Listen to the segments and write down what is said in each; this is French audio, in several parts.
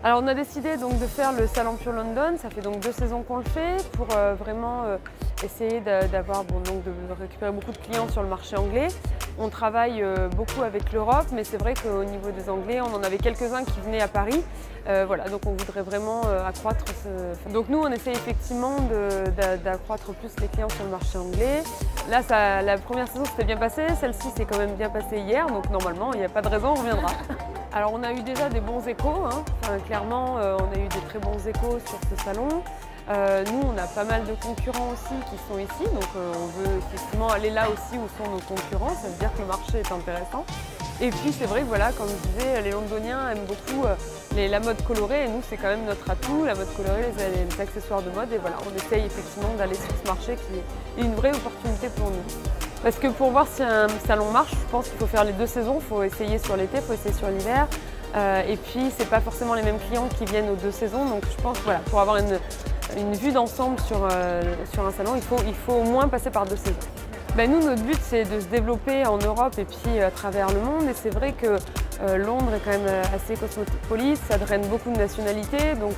Alors on a décidé donc de faire le Salon Pure London, ça fait donc 2 saisons qu'on le fait pour vraiment essayer de récupérer beaucoup de clients sur le marché anglais. On travaille beaucoup avec l'Europe, mais c'est vrai qu'au niveau des Anglais, on en avait quelques-uns qui venaient à Paris. Voilà, donc on voudrait vraiment accroître Donc nous, on essaie effectivement d'accroître plus les clients sur le marché anglais. Là, la première saison s'était bien passée, celle-ci s'est quand même bien passée hier, donc normalement, il n'y a pas de raison, on reviendra. Alors on a eu déjà des bons échos, hein. Enfin, clairement on a eu des très bons échos sur ce salon. Nous on a pas mal de concurrents aussi qui sont ici, donc on veut effectivement aller là aussi où sont nos concurrents, ça veut dire que le marché est intéressant. Et puis c'est vrai que voilà, comme je disais, les Londoniens aiment beaucoup la mode colorée et nous c'est quand même notre atout, la mode colorée, les accessoires de mode et voilà, on essaye effectivement d'aller sur ce marché qui est une vraie opportunité pour nous. Parce que pour voir si un salon marche, je pense qu'il faut faire les 2 saisons, il faut essayer sur l'été, il faut essayer sur l'hiver. Et puis c'est pas forcément les mêmes clients qui viennent aux 2 saisons, donc je pense voilà, pour avoir une vue d'ensemble sur un salon, il faut au moins passer par 2 saisons. Ben nous, notre but, c'est de se développer en Europe et puis à travers le monde. Et c'est vrai que Londres est quand même assez cosmopolite, ça draine beaucoup de nationalités. Donc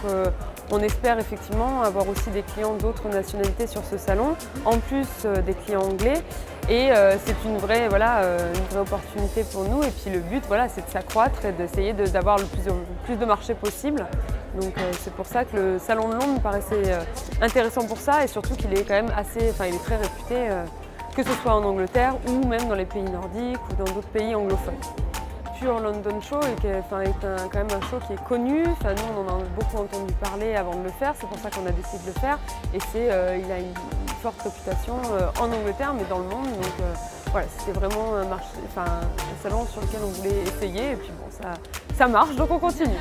on espère effectivement avoir aussi des clients d'autres nationalités sur ce salon, en plus des clients anglais. Et c'est une vraie opportunité pour nous. Et puis le but, voilà, c'est de s'accroître et d'essayer d'avoir le plus de marché possible. Donc c'est pour ça que le salon de Londres me paraissait intéressant pour ça et surtout qu'il est quand même il est très réputé. Que ce soit en Angleterre ou même dans les pays nordiques ou dans d'autres pays anglophones. Pure London Show est quand même un show qui est connu. Enfin, nous, on en a beaucoup entendu parler avant de le faire, c'est pour ça qu'on a décidé de le faire. Et il a une forte réputation en Angleterre, mais dans le monde. Donc voilà, c'était vraiment un salon sur lequel on voulait essayer. Et puis bon, ça marche, donc on continue.